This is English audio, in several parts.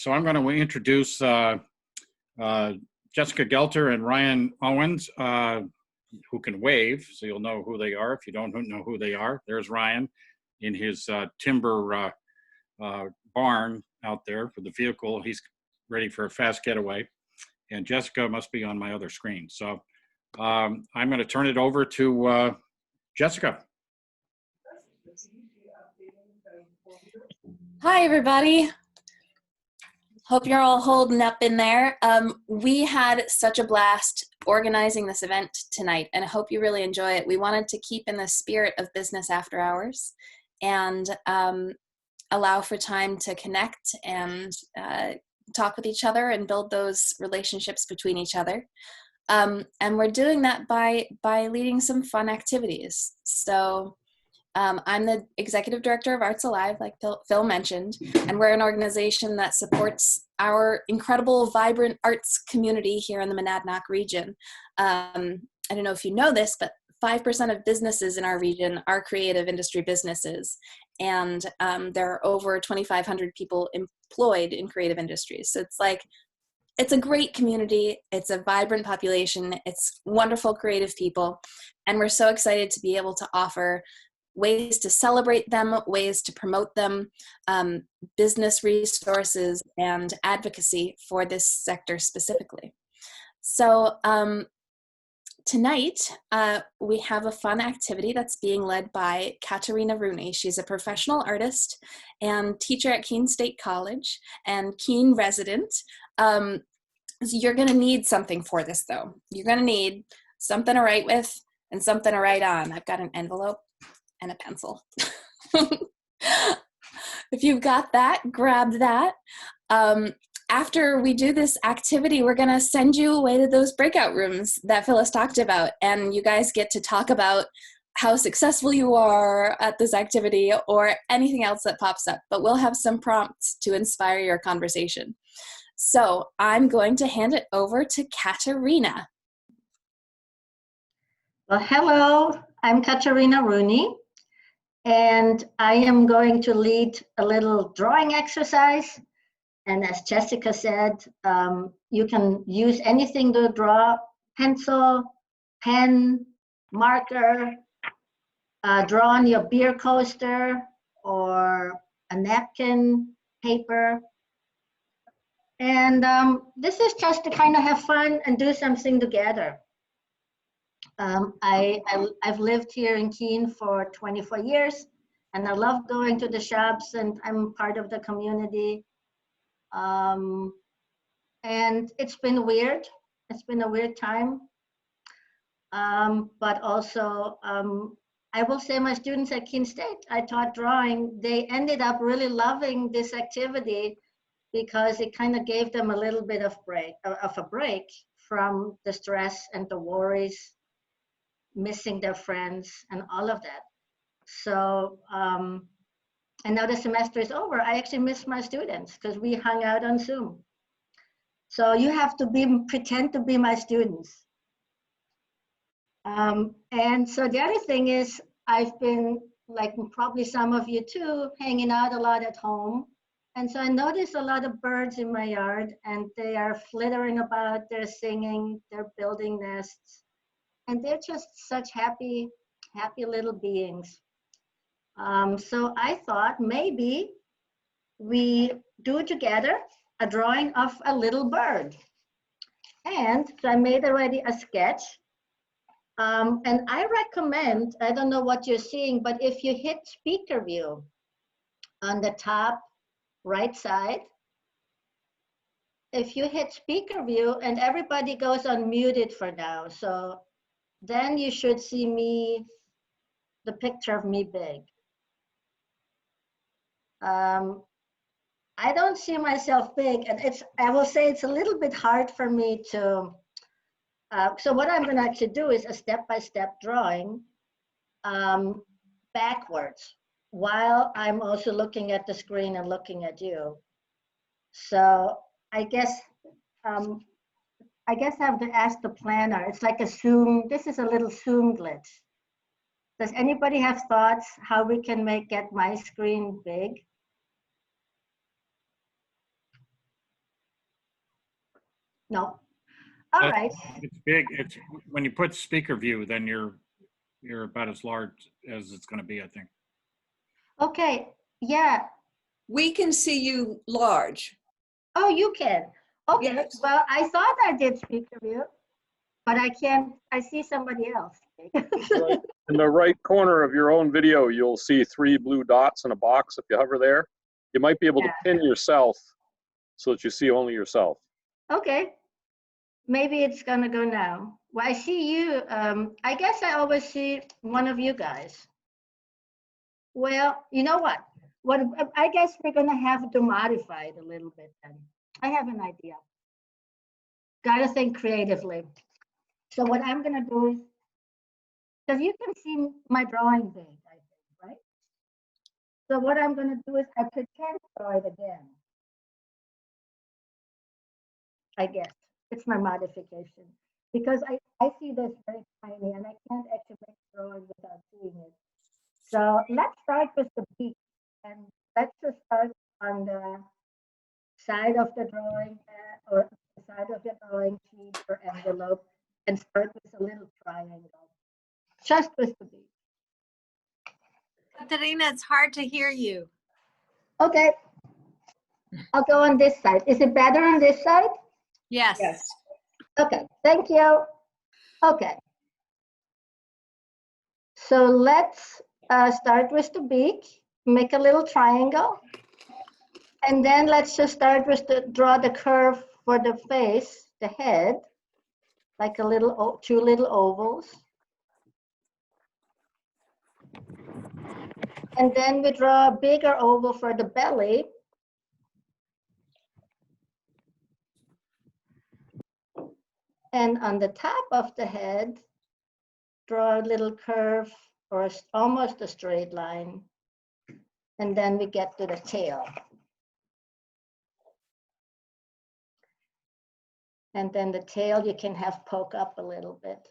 So I'm going to introduce Jessica Gelter and Ryan Owens, who can wave, so you'll know who they are. If you don't know who they are, there's Ryan in his timber barn out there for the vehicle. He's ready for a fast getaway. And Jessica must be on my other screen. So I'm going to turn it over to Jessica. Hi, everybody. Hope you're all holding up in there. We had such a blast organizing this event tonight, and I hope you really enjoy it. We wanted to keep in the spirit of business after hours and allow for time to connect and talk with each other and build those relationships between each other. And we're doing that by leading some fun activities. So I'm the executive director of Arts Alive, like Phil mentioned, and we're an organization that supports our incredible, vibrant arts community here in the Monadnock region. I don't know if you know this, but 5% of businesses in our region are creative industry businesses, and there are over 2,500 people employed in creative industries. So it's a great community, it's a vibrant population, it's wonderful creative people, and we're so excited to be able to offer ways to celebrate them, ways to promote them, business resources, and advocacy for this sector specifically. So tonight, we have a fun activity that's being led by Katerina Rooney. She's a professional artist and teacher at Keene State College and Keene resident. So you're gonna need something for this though. You're gonna need something to write with and something to write on. I've got an envelope and a pencil. If you've got that, grab that. After we do this activity, we're gonna send you away to those breakout rooms that Phyllis talked about, and you guys get to talk about how successful you are at this activity or anything else that pops up, but we'll have some prompts to inspire your conversation. So I'm going to hand it over to Katerina. Well, hello, I'm Katerina Rooney, and I am going to lead a little drawing exercise. And as Jessica said, you can use anything to draw: pencil, pen, marker, draw on your beer coaster or a napkin, paper. And this is just to kind of have fun and do something together. I've lived here in Keene for 24 years, and I love going to the shops, and I'm part of the community. And it's been weird. It's been a weird time. But also, I will say my students at Keene State, I taught drawing, they ended up really loving this activity because it kind of gave them a little bit of a break from the stress and the worries, missing their friends and all of that. So, and now the semester is over, I actually miss my students because we hung out on Zoom. So you have to pretend to be my students. And so the other thing is, I've been, like probably some of you too, hanging out a lot at home. And so I notice a lot of birds in my yard, and they are flittering about, they're singing, they're building nests. And they're just such happy little beings. So I thought maybe we do together a drawing of a little bird. And so I made already a sketch. And I recommend, I don't know what you're seeing, but if you hit speaker view on the top right side, if you hit speaker view, and everybody goes on muted for now, so then you should see me, the picture of me big. I don't see myself big, and I will say it's a little bit hard for me to, so what I'm gonna actually do is a step-by-step drawing backwards, while I'm also looking at the screen and looking at you. So I guess I have to ask the planner. It's like a Zoom, this is a little Zoom glitch. Does anybody have thoughts how we can get my screen big? No. All Uh, right. It's big. It's when you put speaker view, then you're about as large as it's going to be, I think. Okay. Yeah. We can see you large. Oh, you can. Okay. Yes. Well, I thought I did speaker view, but I can't. I see somebody else. Right. In the right corner of your own video, you'll see 3 blue dots in a box. If you hover there, you might be able to Yeah. pin yourself so that you see only yourself. Okay. Maybe it's gonna go now. Well, I see you. I guess I always see one of you guys. Well, you know what? What I guess we're gonna have to modify it a little bit then. I have an idea. Gotta think creatively. So what I'm gonna do is, because you can see my drawing big, I think, right? So what I'm gonna do is I pretend to draw it again. I guess it's my modification because I see this very tiny and I can't actually make a drawing without seeing it. So let's start with the beak and let's just start on the side of the drawing or the side of the drawing sheet or envelope and start with a little triangle, just with the beak. Katarina, it's hard to hear you. Okay, I'll go on this side. Is it better on this side? Yes. Yes. Okay, thank you. Okay. So let's start with the beak, make a little triangle. And then let's just start with draw the curve for the face, the head, like a little, 2 little ovals. And then we draw a bigger oval for the belly. And on the top of the head, draw a little curve or almost a straight line. And then we get to the tail. And then the tail you can have poke up a little bit.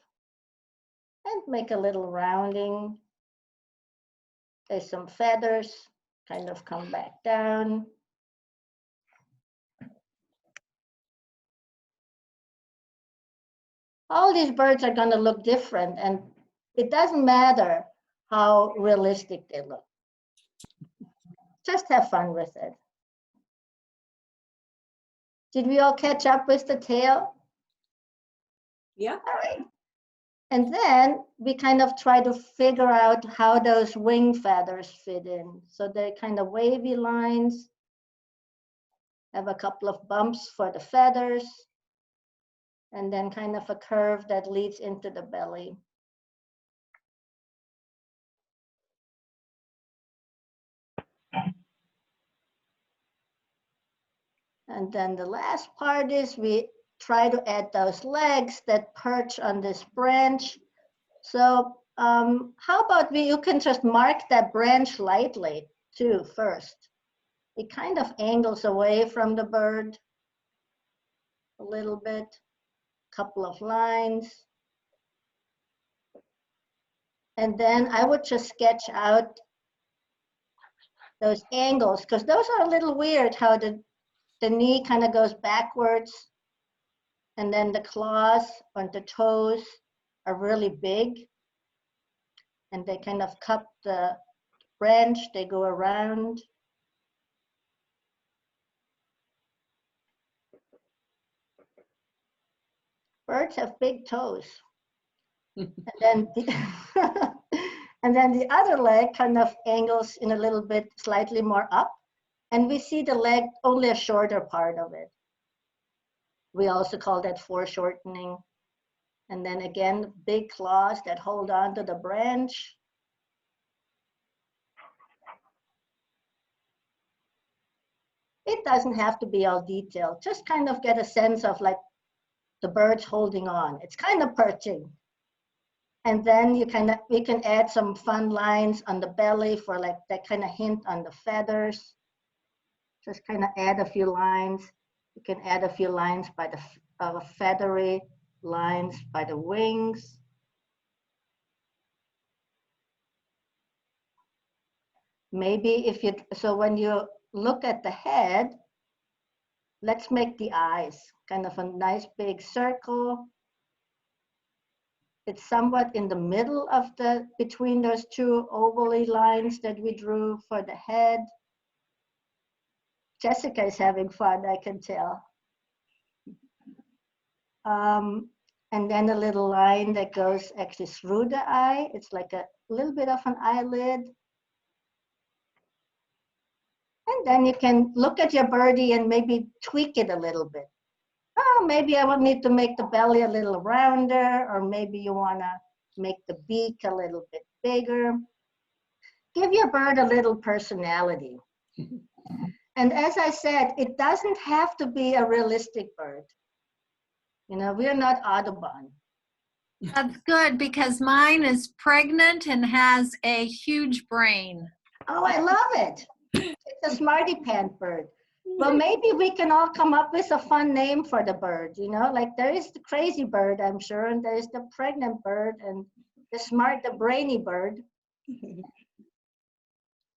And make a little rounding. There's some feathers, kind of come back down. All these birds are going to look different, and it doesn't matter how realistic they look. Just have fun with it. Did we all catch up with the tail? Yeah. All right. And then we kind of try to figure out how those wing feathers fit in. So they're kind of wavy lines, have a couple of bumps for the feathers, and then kind of a curve that leads into the belly. And then the last part is we try to add those legs that perch on this branch. So how about you can just mark that branch lightly too first. It kind of angles away from the bird a little bit, couple of lines. And then I would just sketch out those angles because those are a little weird how the knee kind of goes backwards and then the claws on the toes are really big and they kind of cup the branch, they go around. Birds have big toes. And then and then the other leg kind of angles in a little bit slightly more up. And we see the leg only a shorter part of it. We also call that foreshortening. And then again, big claws that hold on to the branch. It doesn't have to be all detailed. Just kind of get a sense of like the bird's holding on. It's kind of perching. And then we can add some fun lines on the belly for like that kind of hint on the feathers. Just kind of add a few lines. You can add a few lines by the feathery lines by the wings. Maybe so when you look at the head, let's make the eyes kind of a nice big circle. It's somewhat in the middle of between those two ovally lines that we drew for the head. Jessica is having fun, I can tell. And then a little line that goes actually through the eye. It's like a little bit of an eyelid. And then you can look at your birdie and maybe tweak it a little bit. Oh, maybe I would need to make the belly a little rounder, or maybe you want to make the beak a little bit bigger. Give your bird a little personality. And as I said, it doesn't have to be a realistic bird. You know, we're not Audubon. That's good because mine is pregnant and has a huge brain. Oh, I love it. It's a smarty pants bird. Well, maybe we can all come up with a fun name for the bird, you know, like there is the crazy bird, I'm sure, and there's the pregnant bird and the brainy bird.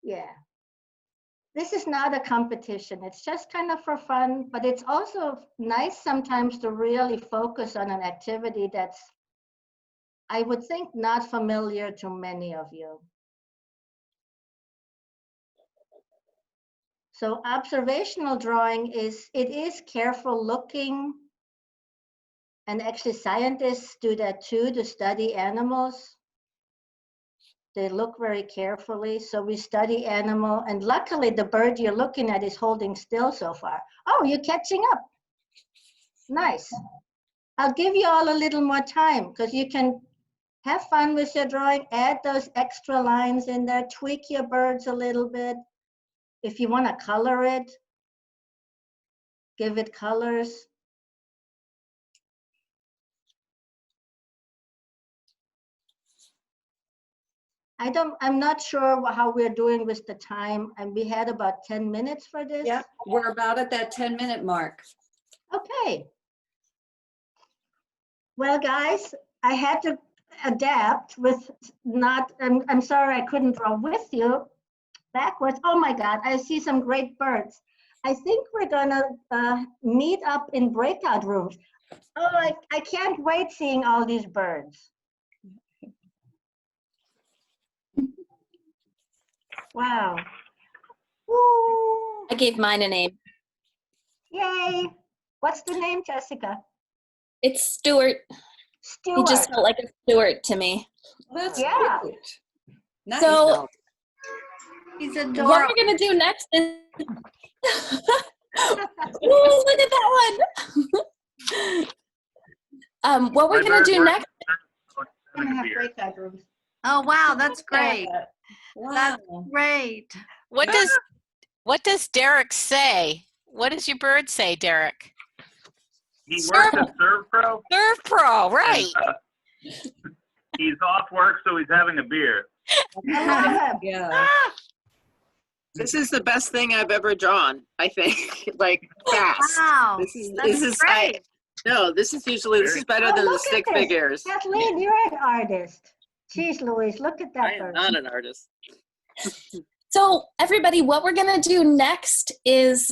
Yeah. This is not a competition. It's just kind of for fun, but it's also nice sometimes to really focus on an activity that's, I would think, not familiar to many of you. So observational drawing it is careful looking, and actually scientists do that too, to study animals. They look very carefully. So we study animal, and luckily the bird you're looking at is holding still so far. Oh, you're catching up. Nice. I'll give you all a little more time because you can have fun with your drawing, add those extra lines in there, tweak your birds a little bit. If you want to color it, give it colors. I'm not sure how we're doing with the time, and we had about 10 minutes for this. Yep, we're about at that 10-minute mark. Okay. Well, guys, I had to adapt with I'm sorry I couldn't draw with you backwards. Oh my God, I see some great birds. I think we're gonna meet up in breakout rooms. Oh, I can't wait seeing all these birds. Wow. Woo. I gave mine a name. Yay. What's the name, Jessica? It's Stuart. Stuart. He just felt like a Stuart to me. That's Yeah. cute. Nice. So He's what adorable. we're gonna do next is ooh, look at that one. What we're gonna do next. We're gonna have breakout rooms. Oh, wow, that's great. Wow. That's great. What does Derek say? What does your bird say, Derek? He works at Serve Pro. Serve Pro, right? And, he's off work, so he's having a beer. I love him. Yeah. This is the best thing I've ever drawn, I think. Like fast. Wow, This is great. this is better Oh, than the look at stick this. figures. Kathleen, you're an artist. Jeez Louise, look at I that am bird. not an artist. So everybody, what we're gonna do next is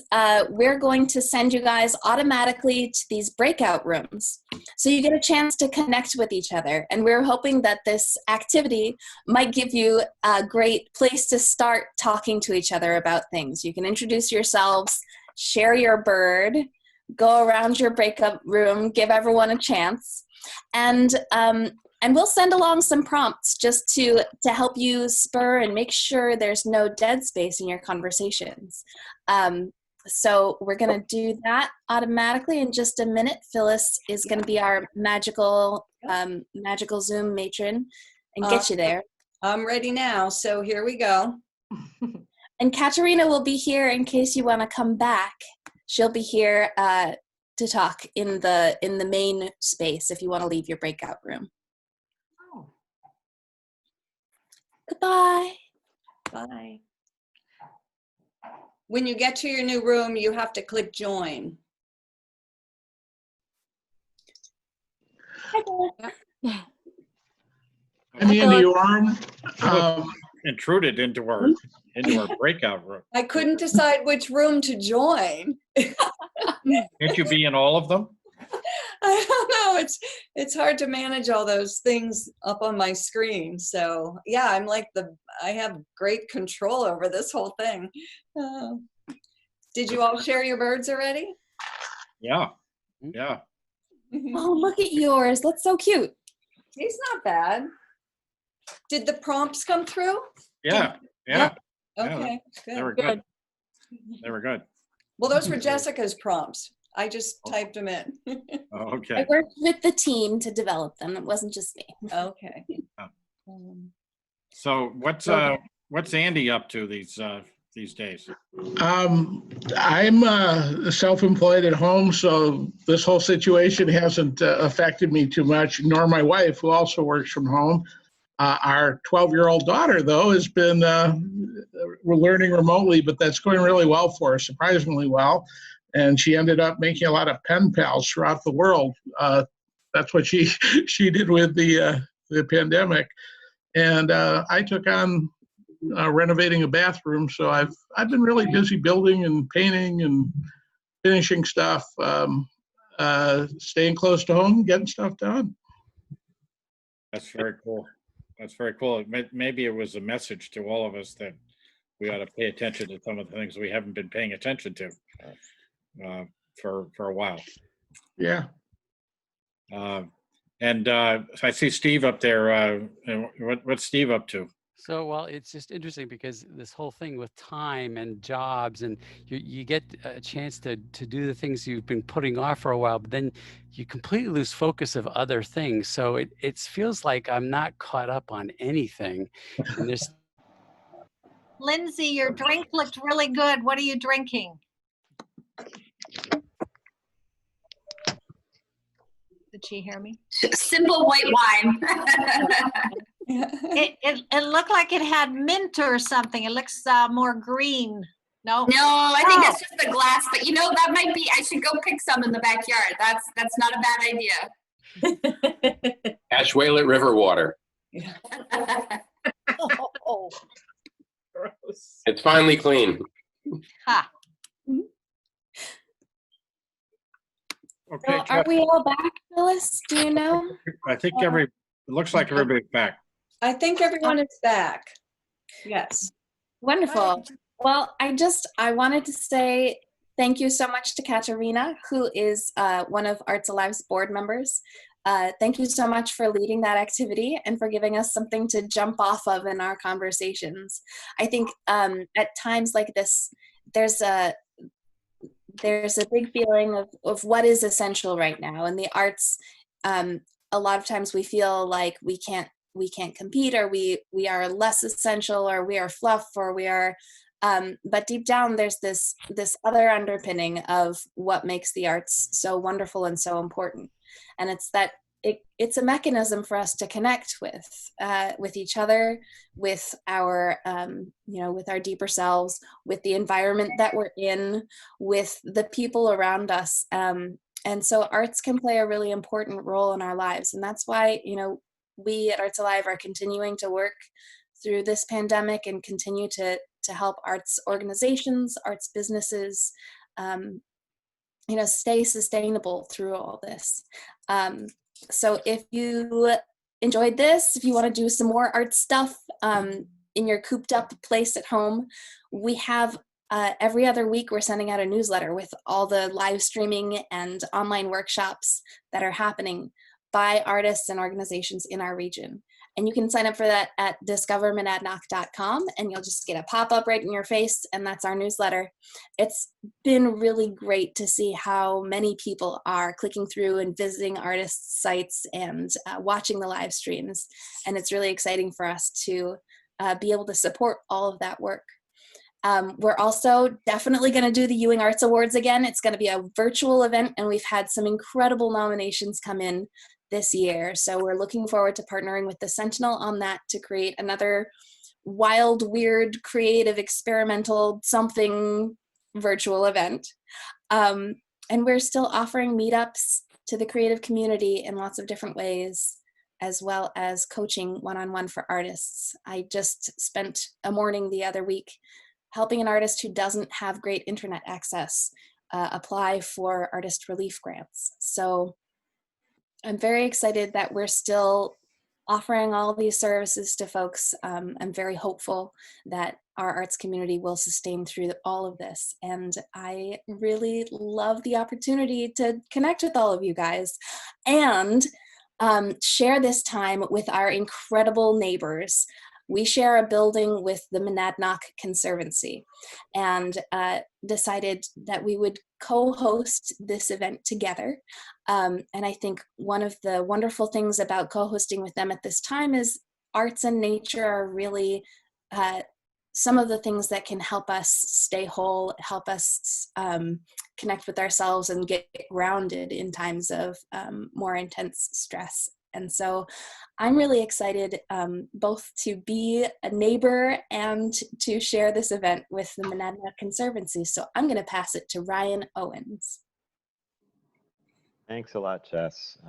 we're going to send you guys automatically to these breakout rooms. So you get a chance to connect with each other. And we're hoping that this activity might give you a great place to start talking to each other about things. You can introduce yourselves, share your bird, go around your breakout room, give everyone a chance. And we'll send along some prompts just to help you spur and make sure there's no dead space in your conversations. So we're going to do that automatically in just a minute. Phyllis is going to be our magical Zoom matron and get you there. I'm ready now, so here we go. And Katerina will be here in case you want to come back. She'll be here to talk in the main space if you want to leave your breakout room. Goodbye. Bye. When you get to your new room, you have to click join. I'm Andy Orm. Intruded into our into our breakout room. I couldn't decide which room to join. Can't you be in all of them? I don't know. It's hard to manage all those things up on my screen. So yeah, I'm like I have great control over this whole thing. Did you all share your birds already? Yeah, yeah. Oh, look at yours. That's so cute. He's not bad. Did the prompts come through? Yeah, yeah. Okay, They were good. good. They were good. Well, those were Jessica's prompts. I just typed them in. Oh, I okay. worked with the team to develop them. It wasn't just me. Okay. So what's Andy up to these days? I'm self-employed at home, so this whole situation hasn't affected me too much, nor my wife, who also works from home. Our 12-year-old daughter, though, has been, we're learning remotely, but that's going really well for her, surprisingly well. And she ended up making a lot of pen pals throughout the world. That's what she did with the pandemic. And I took on renovating a bathroom, so I've been really busy building and painting and finishing stuff, staying close to home, getting stuff done. That's very cool. That's very cool. Maybe it was a message to all of us that we ought to pay attention to some of the things we haven't been paying attention to for a while. Yeah. And I see Steve up there. What's Steve up to? So, well, it's just interesting because this whole thing with time and jobs, and you get a chance to do the things you've been putting off for a while, but then you completely lose focus of other things. So it feels like I'm not caught up on anything. And there's Lindsay, your drink looked really good. What are you drinking? Did she hear me? Simple white wine. It looked like it had mint or something. It looks more green. No? No, I think it's just the glass, but that might be, I should go pick some in the backyard. That's not a bad idea. Ashwaylet River water. Oh, Gross. It's finally clean. ha. Okay, So are we all back, Phyllis? Do you know? I think it looks like everybody's back. I think everyone is back. Yes. Wonderful. Well, I wanted to say thank you so much to Katerina, who is one of Arts Alive's board members. Thank you so much for leading that activity and for giving us something to jump off of in our conversations. I think at times like this, there's a big feeling of what is essential right now. In the arts, a lot of times we feel like we can't compete, or we are less essential, or we are fluff, or we are but deep down there's this other underpinning of what makes the arts so wonderful and so important, and it's that it's a mechanism for us to connect with each other, with our with our deeper selves, with the environment that we're in, with the people around us, and so arts can play a really important role in our lives. And that's why we at Arts Alive are continuing to work through this pandemic and continue to help arts organizations, arts businesses, stay sustainable through all this. So if you enjoyed this, if you want to do some more art stuff in your cooped up place at home, we have every other week we're sending out a newsletter with all the live streaming and online workshops that are happening by artists and organizations in our region. And you can sign up for that at discovermonadnock.com, and you'll just get a pop-up right in your face, and that's our newsletter. It's been really great to see how many people are clicking through and visiting artists' sites and watching the live streams. And it's really exciting for us to be able to support all of that work. We're also definitely going to do the Ewing Arts Awards again. It's going to be a virtual event, and we've had some incredible nominations come in this year. So we're looking forward to partnering with the Sentinel on that to create another wild, weird, creative, experimental something virtual event. And we're still offering meetups to the creative community in lots of different ways. as well as coaching one-on-one for artists. I just spent a morning the other week helping an artist who doesn't have great internet access apply for artist relief grants. So I'm very excited that we're still offering all these services to folks. I'm very hopeful that our arts community will sustain through all of this. And I really love the opportunity to connect with all of you guys and share this time with our incredible neighbors. We share a building with the Monadnock Conservancy, and decided that we would co-host this event together. And I think one of the wonderful things about co-hosting with them at this time is arts and nature are really some of the things that can help us stay whole, help us connect with ourselves and get grounded in times of more intense stress. And so I'm really excited both to be a neighbor and to share this event with the Monadnock Conservancy. So I'm going to pass it to Ryan Owens. Thanks a lot, Jess.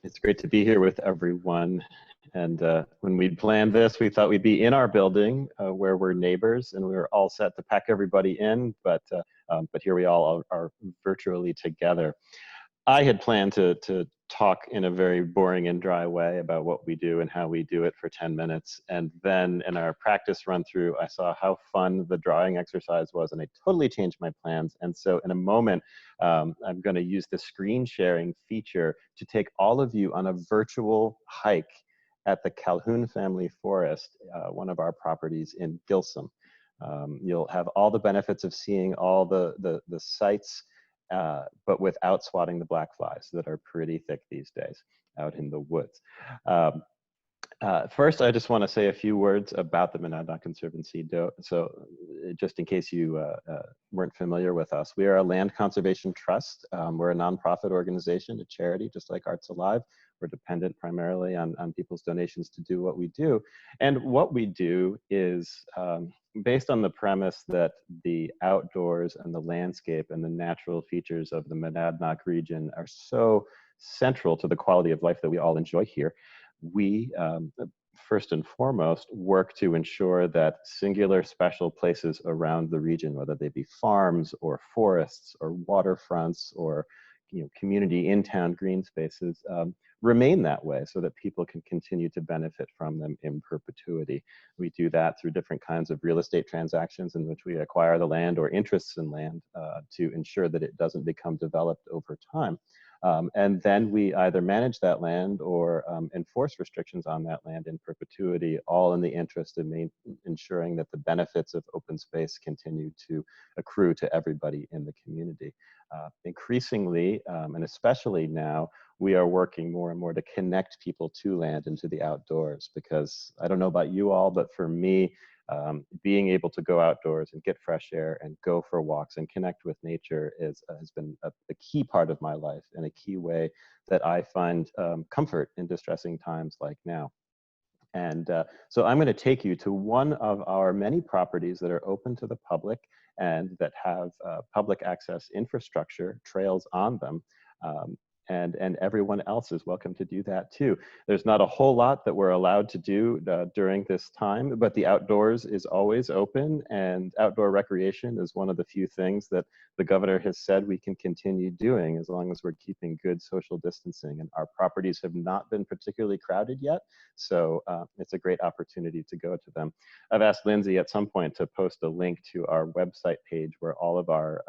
It's great to be here with everyone. And when we planned this, we thought we'd be in our building where we're neighbors, and we were all set to pack everybody in, but here we all are virtually together. I had planned to talk in a very boring and dry way about what we do and how we do it for 10 minutes. And then in our practice run through, I saw how fun the drawing exercise was, and I totally changed my plans. And so in a moment, I'm going to use the screen sharing feature to take all of you on a virtual hike at the Calhoun Family Forest, one of our properties in Gilsum. You'll have all the benefits of seeing all the sites, but without swatting the black flies that are pretty thick these days out in the woods. First, I just want to say a few words about the Monadnock Conservancy. So just in case you weren't familiar with us, we are a land conservation trust. We're a nonprofit organization, a charity, just like Arts Alive. We're dependent primarily on people's donations to do what we do. And what we do is based on the premise that the outdoors and the landscape and the natural features of the Monadnock region are so central to the quality of life that we all enjoy here. We, first and foremost, work to ensure that singular special places around the region, whether they be farms or forests or waterfronts or community in-town green spaces, remain that way so that people can continue to benefit from them in perpetuity. We do that through different kinds of real estate transactions in which we acquire the land or interests in land to ensure that it doesn't become developed over time. And then we either manage that land or enforce restrictions on that land in perpetuity, all in the interest of ensuring that the benefits of open space continue to accrue to everybody in the community. Increasingly, and especially now, we are working more and more to connect people to land and to the outdoors, because I don't know about you all, but for me, being able to go outdoors and get fresh air and go for walks and connect with nature has been a key part of my life and a key way that I find comfort in distressing times like now. And so I'm going to take you to one of our many properties that are open to the public and that have public access infrastructure, trails on them. And everyone else is welcome to do that too. There's not a whole lot that we're allowed to do during this time, but the outdoors is always open, and outdoor recreation is one of the few things that the governor has said we can continue doing as long as we're keeping good social distancing. And our properties have not been particularly crowded yet, so it's a great opportunity to go to them. I've asked Lindsay at some point to post a link to our website page where all of our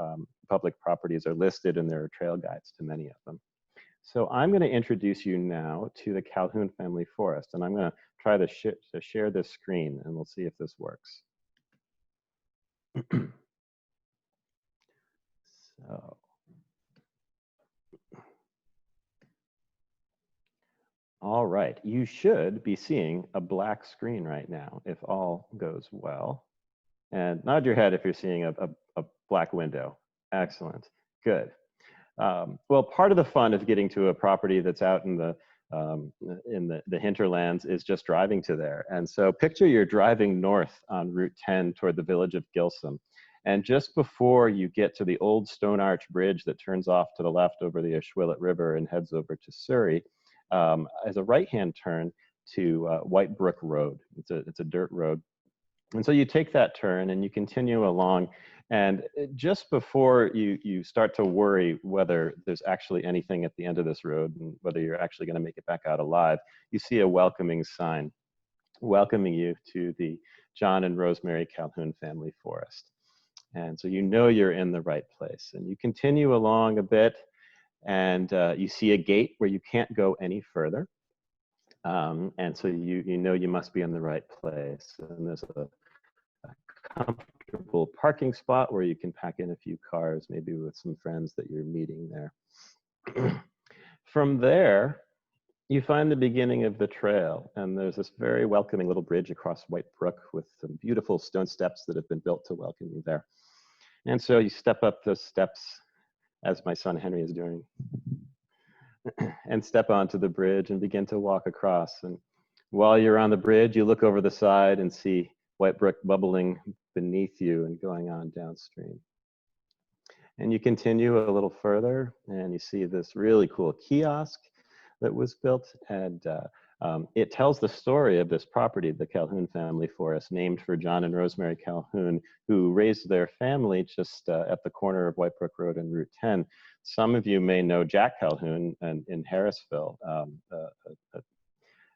public properties are listed, and there are trail guides to many of them. So I'm going to introduce you now to the Calhoun Family Forest, and I'm going to try to share this screen, and we'll see if this works. So, all right, you should be seeing a black screen right now if all goes well. And nod your head if you're seeing a black window. Excellent, good. Well, part of the fun of getting to a property that's out in the hinterlands is just driving to there. And so picture you're driving north on Route 10 toward the village of Gilsum. And just before you get to the old Stone Arch Bridge that turns off to the left over the Ashwillet River and heads over to Surrey, as a right-hand turn to White Brook Road. It's a dirt road. And so you take that turn and you continue along, and just before you start to worry whether there's actually anything at the end of this road and whether you're actually going to make it back out alive, you see a welcoming sign welcoming you to the John and Rosemary Calhoun Family Forest. And so you know you're in the right place. And you continue along a bit, and you see a gate where you can't go any further. And so you know you must be in the right place. And there's a comfortable parking spot where you can pack in a few cars, maybe with some friends that you're meeting there. From there, you find the beginning of the trail, and there's this very welcoming little bridge across White Brook with some beautiful stone steps that have been built to welcome you there. And so you step up those steps, as my son Henry is doing, and step onto the bridge and begin to walk across. And while you're on the bridge, you look over the side and see White Brook bubbling beneath you and going on downstream. And you continue a little further, and you see this really cool kiosk that was built, and it tells the story of this property, the Calhoun Family Forest, named for John and Rosemary Calhoun, who raised their family just at the corner of White Brook Road and Route 10. Some of you may know Jack Calhoun in Harrisville,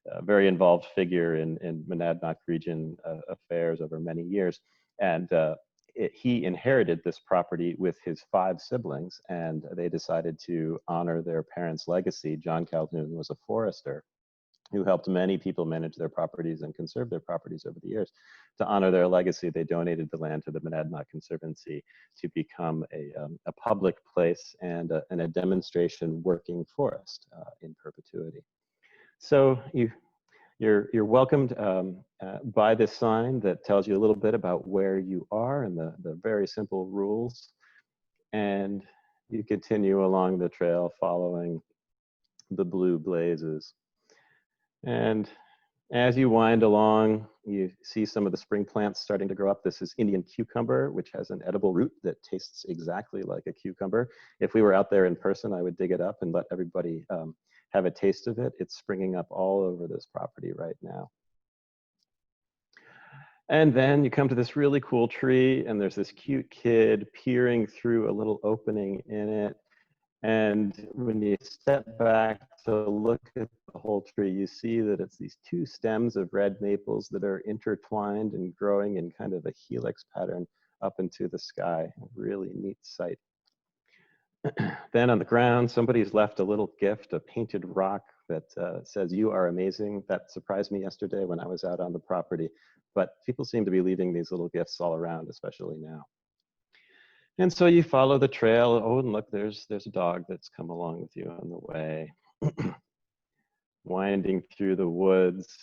a very involved figure in Monadnock region affairs over many years. And he inherited this property with his 5 siblings, and they decided to honor their parents' legacy. John Calhoun was a forester who helped many people manage their properties and conserve their properties over the years. To honor their legacy, they donated the land to the Monadnock Conservancy to become a public place and a demonstration working forest in perpetuity. So you're welcomed by this sign that tells you a little bit about where you are and the very simple rules. And you continue along the trail following the blue blazes. And as you wind along, you see some of the spring plants starting to grow up. This is Indian cucumber, which has an edible root that tastes exactly like a cucumber. If we were out there in person, I would dig it up and let everybody have a taste of it. It's springing up all over this property right now. And then you come to this really cool tree, and there's this cute kid peering through a little opening in it. And when you step back to look at the whole tree, you see that it's these 2 stems of red maples that are intertwined and growing in kind of a helix pattern up into the sky. A really neat sight. Then on the ground, somebody's left a little gift, a painted rock that says, "You are amazing." That surprised me yesterday when I was out on the property. But people seem to be leaving these little gifts all around, especially now. And so you follow the trail. Oh, and look, there's a dog that's come along with you on the way. Winding through the woods.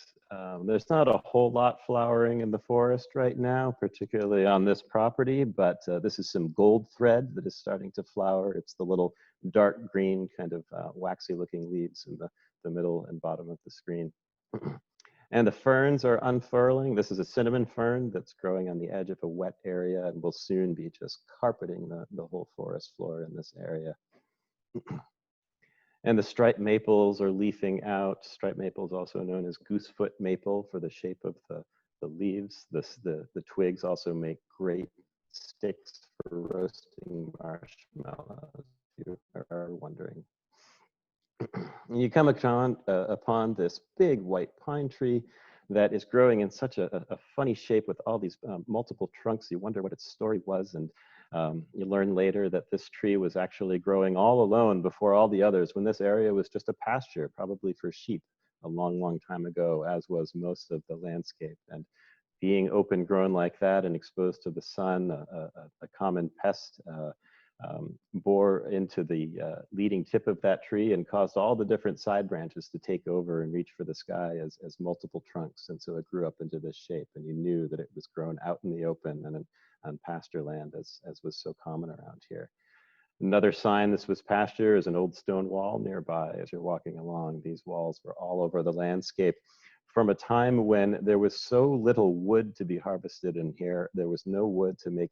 There's not a whole lot flowering in the forest right now, particularly on this property, but this is some gold thread that is starting to flower. It's the little dark green kind of waxy looking leaves in the middle and bottom of the screen. And the ferns are unfurling. This is a cinnamon fern that's growing on the edge of a wet area and will soon be just carpeting the whole forest floor in this area. And the striped maples are leafing out. Striped maple is also known as goosefoot maple for the shape of the leaves. The twigs also make great sticks for roasting marshmallows, if you are wondering. You come upon this big white pine tree that is growing in such a funny shape with all these multiple trunks. You wonder what its story was, and you learn later that this tree was actually growing all alone before all the others, when this area was just a pasture, probably for sheep, a long, long time ago, as was most of the landscape. And being open grown like that and exposed to the sun, a common pest bore into the leading tip of that tree and caused all the different side branches to take over and reach for the sky as multiple trunks. And so it grew up into this shape, and you knew that it was grown out in the open and on pasture land, as was so common around here. Another sign this was pasture is an old stone wall nearby. As you're walking along, these walls were all over the landscape. From a time when there was so little wood to be harvested in here, there was no wood to make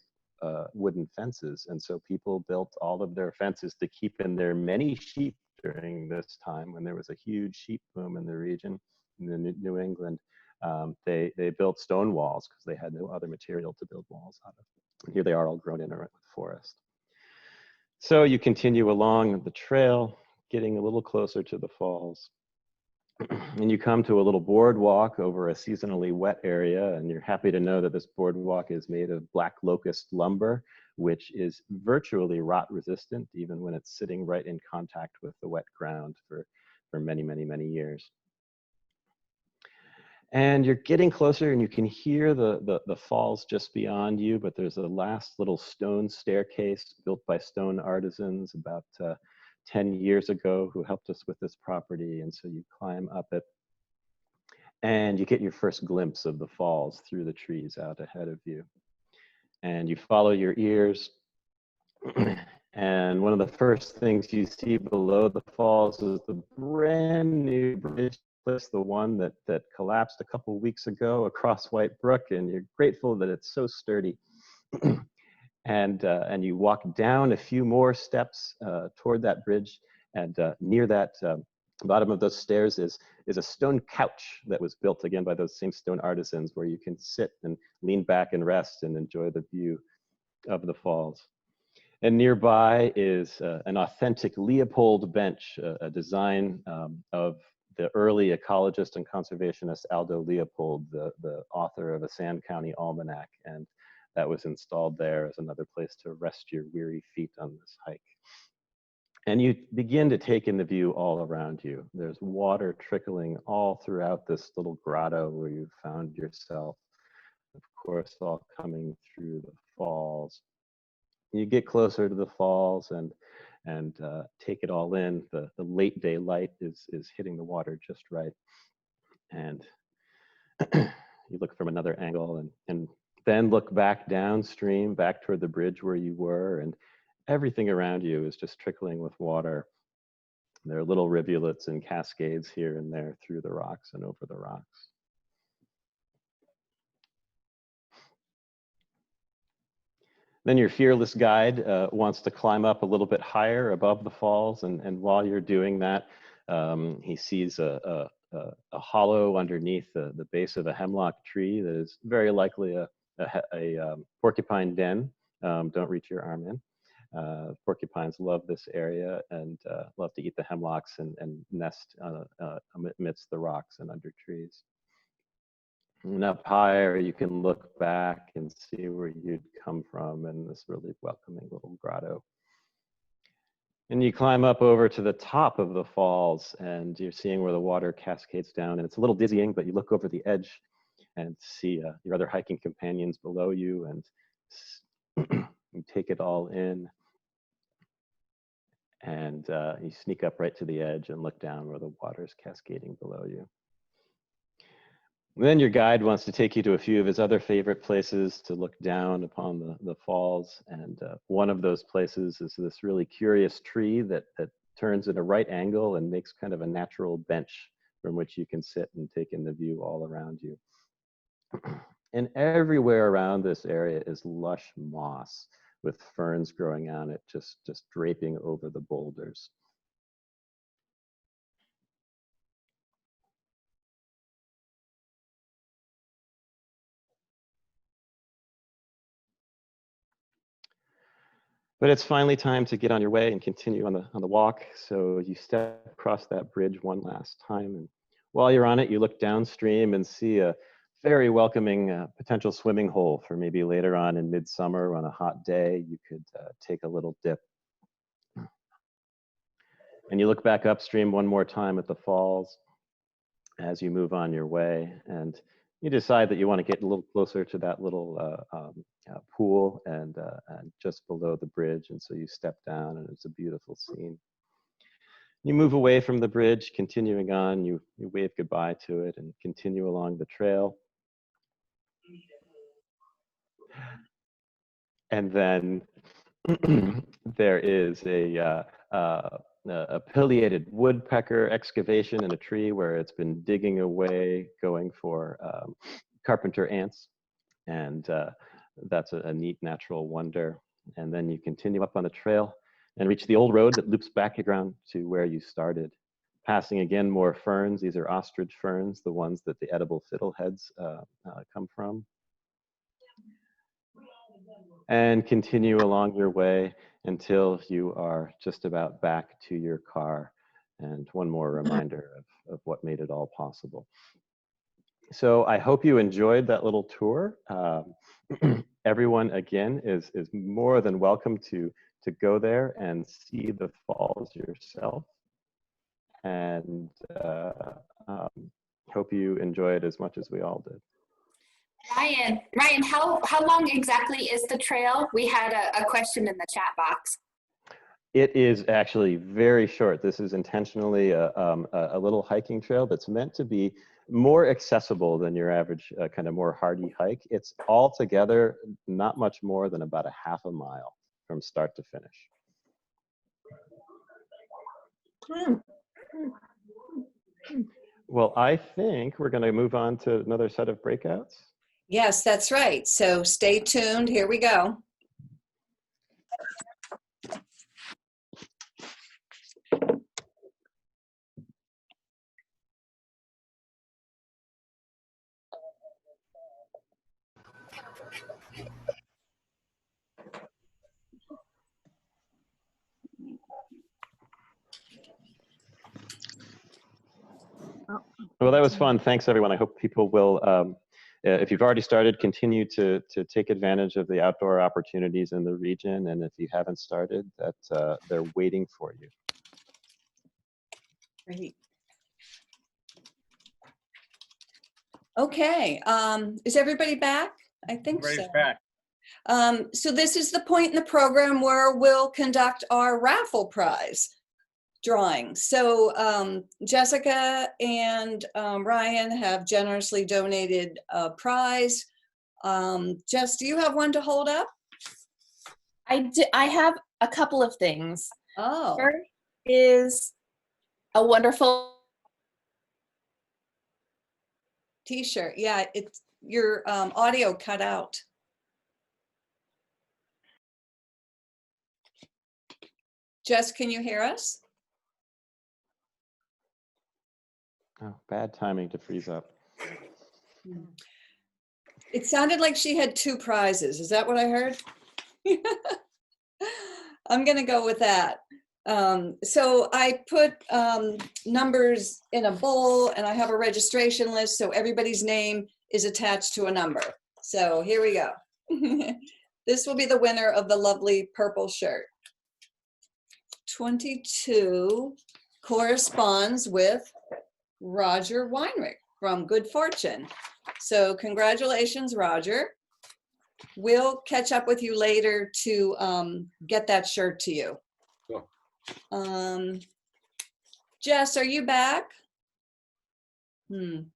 wooden fences, and so people built all of their fences to keep in their many sheep during this time when there was a huge sheep boom in the region, in the New England. They built stone walls because they had no other material to build walls out of. And here they are all grown in with forest. So you continue along the trail, getting a little closer to the falls. And you come to a little boardwalk over a seasonally wet area, and you're happy to know that this boardwalk is made of black locust lumber, which is virtually rot resistant, even when it's sitting right in contact with the wet ground for many, many, many years. And you're getting closer and you can hear the falls just beyond you, but there's a last little stone staircase built by stone artisans about 10 years ago who helped us with this property. And so you climb up it and you get your first glimpse of the falls through the trees out ahead of you. And you follow your ears. And one of the first things you see below the falls is the brand new bridge, the one that collapsed a couple weeks ago across White Brook, and you're grateful that it's so sturdy. And you walk down a few more steps toward that bridge, and near that bottom of those stairs is a stone couch that was built again by those same stone artisans, where you can sit and lean back and rest and enjoy the view of the falls. And nearby is an authentic Leopold bench, a design of the early ecologist and conservationist Aldo Leopold, the author of a Sand County Almanac. And that was installed there as another place to rest your weary feet on this hike. And you begin to take in the view all around you. There's water trickling all throughout this little grotto where you found yourself. Of course, all coming through the falls. You get closer to the falls and take it all in. The late day light is hitting the water just right. And you look from another angle and then look back downstream, back toward the bridge where you were, and everything around you is just trickling with water. There are little rivulets and cascades here and there through the rocks and over the rocks. Then your fearless guide wants to climb up a little bit higher above the falls, and while you're doing that, he sees a hollow underneath the base of a hemlock tree that is very likely a porcupine den. Don't reach your arm in. Porcupines love this area and love to eat the hemlocks and nest amidst the rocks and under trees. And up higher, you can look back and see where you'd come from in this really welcoming little grotto. And you climb up over to the top of the falls, and you're seeing where the water cascades down. And it's a little dizzying, but you look over the edge and see your other hiking companions below you, and you take it all in. And you sneak up right to the edge and look down where the water's cascading below you. And then your guide wants to take you to a few of his other favorite places to look down upon the falls. And one of those places is this really curious tree that turns at a right angle and makes kind of a natural bench from which you can sit and take in the view all around you. And everywhere around this area is lush moss with ferns growing on it, just draping over the boulders. But it's finally time to get on your way and continue on the walk. So you step across that bridge one last time. And while you're on it, you look downstream and see a very welcoming potential swimming hole for maybe later on in midsummer on a hot day. You could take a little dip. And you look back upstream one more time at the falls as you move on your way. And you decide that you want to get a little closer to that little pool and just below the bridge. And so you step down and it's a beautiful scene. You move away from the bridge, continuing on, you wave goodbye to it and continue along the trail. And then there is a pileated woodpecker excavation in a tree where it's been digging away, going for carpenter ants. And that's a neat natural wonder. And then you continue up on the trail and reach the old road that loops back around to where you started. Passing again more ferns. These are ostrich ferns, the ones that the edible fiddleheads come from. And continue along your way until you are just about back to your car. And one more reminder of what made it all possible. So I hope you enjoyed that little tour. Everyone, again, is more than welcome to go there and see the falls yourself. And hope you enjoy it as much as we all did. Ryan, how long exactly is the trail? We had a question in the chat box. It is actually very short. This is intentionally a little hiking trail that's meant to be more accessible than your average kind of more hardy hike. It's altogether not much more than about a half a mile from start to finish. Well, I think we're going to move on to another set of breakouts. Yes, that's right. So stay tuned. Here we go. Well, that was fun. Thanks, everyone. I hope people will, if you've already started, continue to take advantage of the outdoor opportunities in the region. And if you haven't started, that they're waiting for you. Great. Okay. Is everybody back? I think so. Back. So this is the point in the program where we'll conduct our raffle prize drawing. So Jessica and Ryan have generously donated a prize. Jess, do you have one to hold up? I have a couple of things. Oh. First is a wonderful T-shirt. Yeah, it's your audio cut out. Jess, can you hear us? Oh, bad timing to freeze up. It sounded like she had two prizes. Is that what I heard? I'm going to go with that. So I put numbers in a bowl and I have a registration list. So everybody's name is attached to a number. So here we go. This will be the winner of the lovely purple shirt. 22 corresponds with Roger Weinrich from Good Fortune. So congratulations, Roger. We'll catch up with you later to get that shirt to you. Cool. Jess, are you back? I'm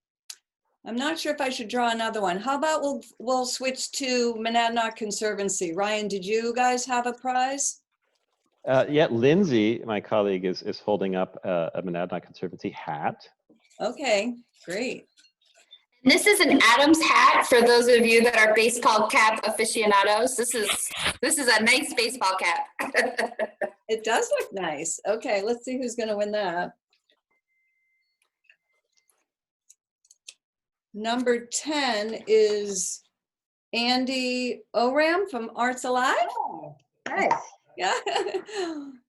not sure if I should draw another one. How about we'll switch to Monadnock Conservancy. Ryan, did you guys have a prize? Yeah, Lindsay, my colleague, is holding up a Monadnock Conservancy hat. Okay, great. This is an Adams hat for those of you that are baseball cap aficionados. This is a nice baseball cap. It does look nice. Okay, let's see who's going to win that. Number 10 is Andy Oram from Arts Alive. Oh, nice. Yeah,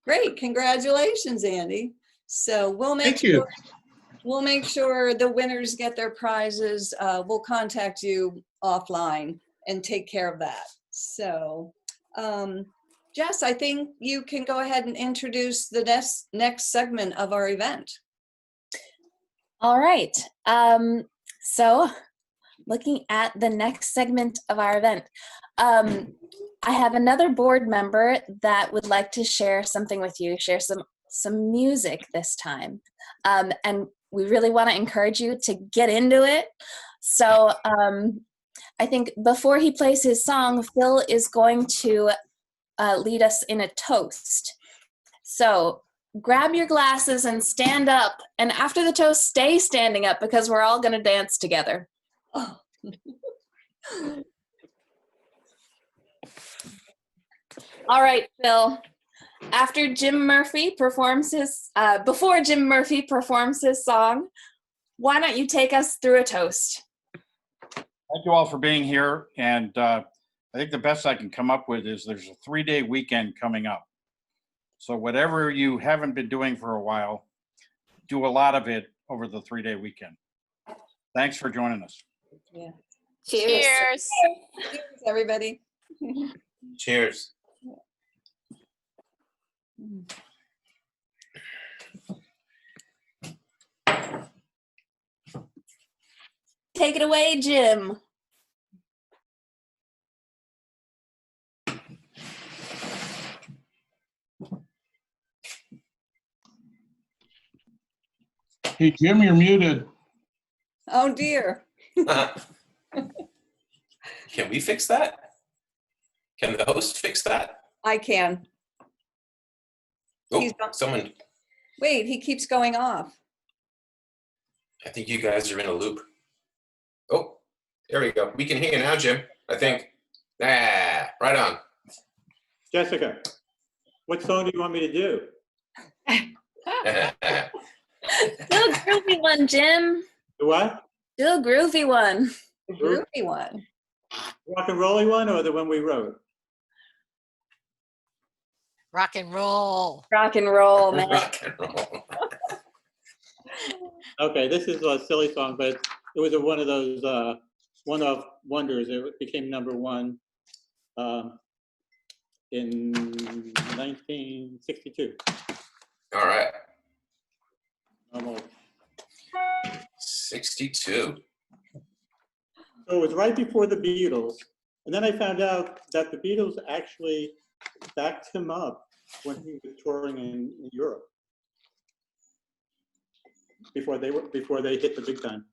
great. Congratulations, Andy. So we'll make sure the winners get their prizes. We'll contact you offline and take care of that. So, Jess, I think you can go ahead and introduce the next segment of our event. All right. So looking at the next segment of our event, I have another board member that would like to share something with you, share some music this time. And we really want to encourage you to get into it. So I think before he plays his song, Phil is going to lead us in a toast. So grab your glasses and stand up. And after the toast, stay standing up because we're all going to dance together. Oh. All right, Phil. After Jim Murphy performs his, before Jim Murphy performs his song, why don't you take us through a toast? Thank you all for being here. And I think the best I can come up with is there's a 3-day weekend coming up. So whatever you haven't been doing for a while, do a lot of it over the 3-day weekend. Thanks for joining us. Yeah. Cheers. Cheers. Cheers, everybody. Cheers. Take it away, Jim. Hey, Jim, you're muted. Oh, dear. Can we fix that? Can the host fix that? I can. Oh, He's not- someone, Wait, he keeps going off. I think you guys are in a loop. Oh, there we go. We can hear you now, Jim, I think. Ah, right on. Jessica, what song do you want me to do? Do a groovy one, Jim. The what? Do a groovy one. The groovy one. Rock and rolly one or the one we wrote? Rock and roll. Rock and roll, man. Rock and roll. Okay, this is a silly song, but it was one of those one-off wonders. It became #1 in 1962. All right. Almost. 62. So it was right before the Beatles. And then I found out that the Beatles actually backed him up when he was touring in Europe. Before they hit the big time.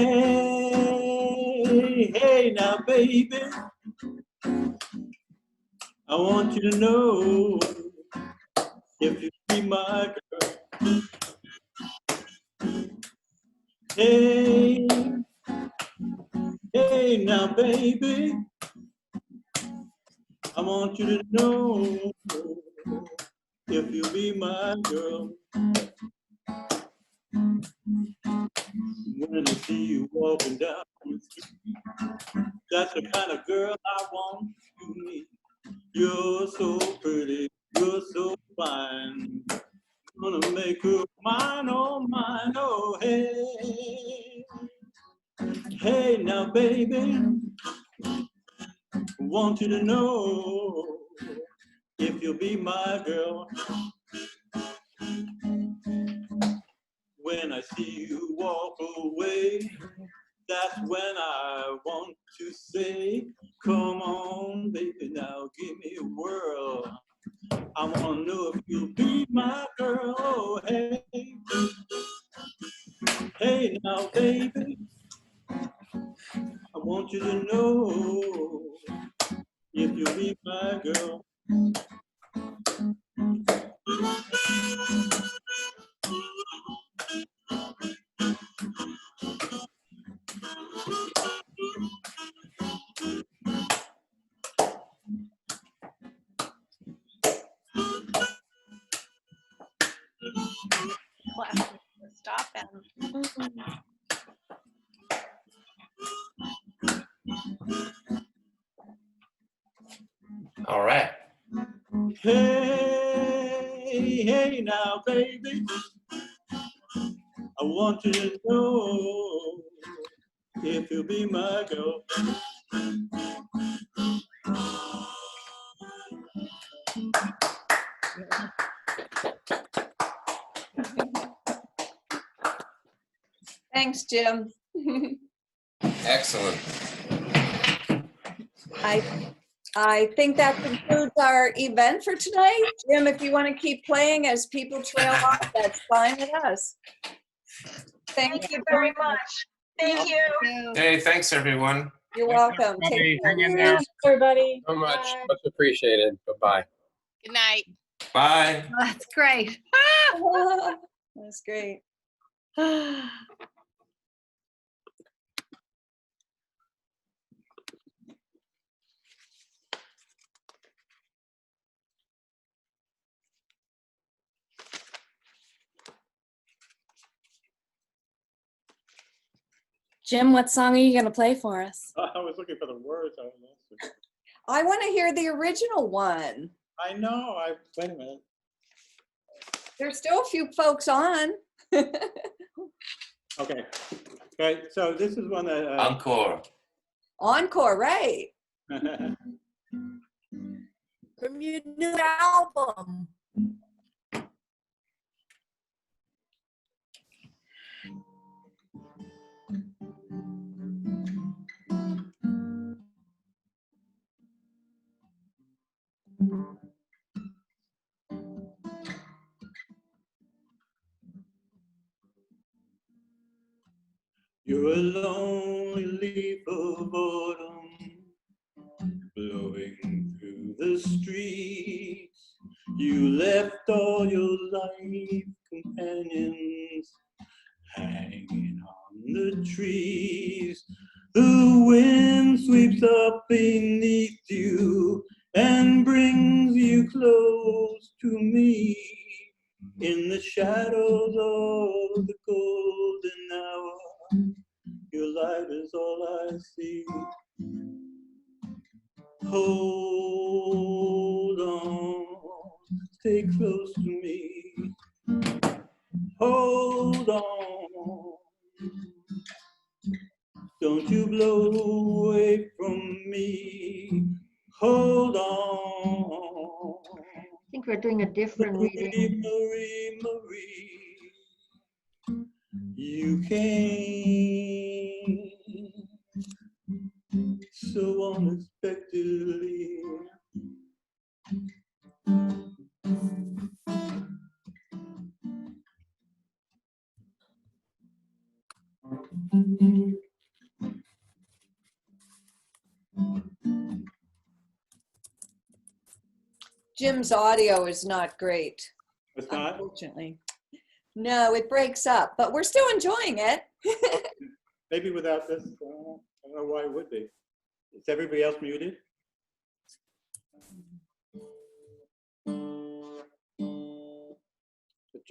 Hey, hey now, baby, I want you to know if you be my girl. Hey, hey now, baby, I want you to know if you be my girl. When I see you walking down the street, that's the kind of girl I want to meet. You're so pretty, you're so fine. Gonna make her mine, oh mine, oh hey. Hey now, baby, want you to know if you'll be my girl. When I see you walk away, that's when I want to say, come on, baby, now give me a whirl. I wanna know if you'll be my girl, oh, hey. Hey now, baby, I want you to know if you'll be my girl. Stop him. All right. Hey, hey now, baby, I want you to know if you'll be my girl. Thanks, Jim. Excellent. I think that concludes our event for tonight. Jim, if you want to keep playing as people trail off, that's fine with us. Thank you very much. Thank you. Hey, thanks, everyone. You're welcome. Everybody, Take care. hang in there. Everybody. So much. Much apprecited. Bye-bye. Good night. Bye. That's great. That's great. Jim, what song are you going to play for us? I was looking for the words. I want to hear the original one. I know. Wait a minute. There's still a few folks on. Okay. Right. So this is one that. Encore. Encore, right? From your new album. You're a lonely leaf of autumn blowing through the streets. You left all your life companions hanging on the trees. The wind sweeps up beneath you and brings you close to me. In the shadows of the golden hour, your light is all I see. Hold on, stay close to me. Hold on, don't you blow away from me. Hold on. I think we're doing a different reading. Marie, Marie, you came so unexpectedly. Jim's audio is not great. It's not? Unfortunately. No, it breaks up, but we're still enjoying it. Maybe without this, I don't know why it would be. Is everybody else muted?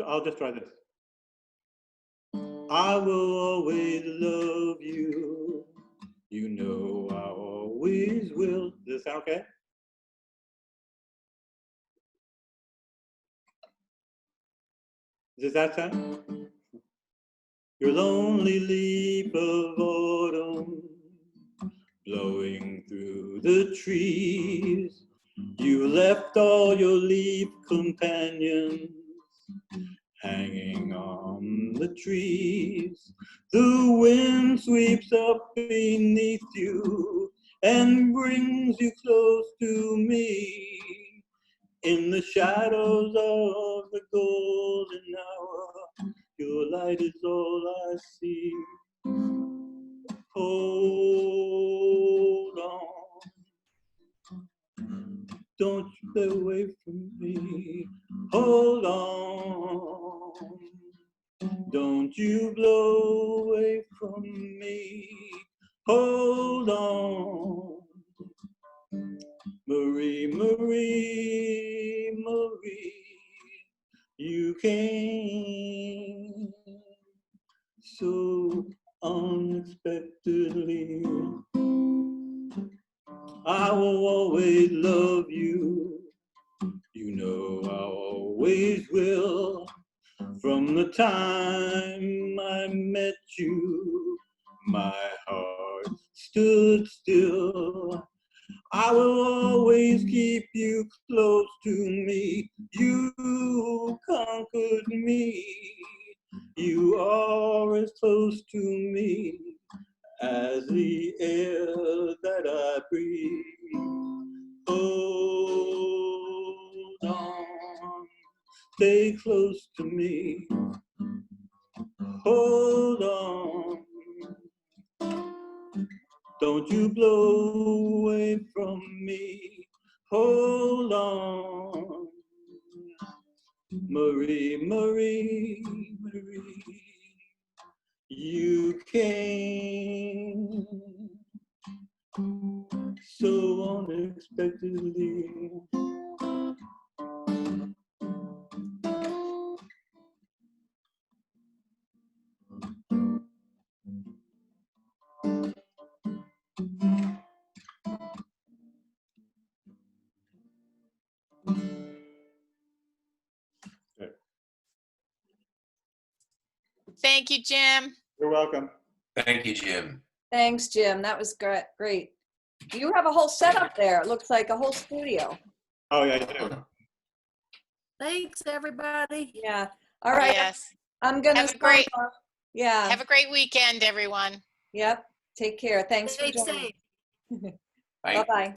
I'll just try this. I will always love you. You know I always will. Does this sound okay? Does that sound? Your lonely leaf of autumn blowing through the trees. You left all your leaf companions hanging on the trees. The wind sweeps up beneath you and brings you close to me. In the shadows of the golden hour, your light is all I see. Hold on, don't you stay away from me. Hold on, don't you blow away from me. Hold on, Marie, Marie, Marie, you came so unexpectedly. I will always love you. You know I always will. From the time I met you, my heart stood still. I will always keep you close to me. You conquered me. You are as close to me as the air that I breathe. Hold on, stay close to me. Hold on, Don't you blow away from me. Hold on. Marie, Marie, Marie, you came so unexpectedly. Thank you, Jim. You're welcome. Thank you, Jim. Thanks, Jim. That was great. You have a whole setup there. It looks like a whole studio. Oh, yeah, I do. Thanks, everybody. Yeah. All right. Yes. I'm gonna Have a great, sign off. Yeah. have a great weekend, everyone. Yep. Take care. Thanks for Stay joining. safe. Bye. Bye-bye.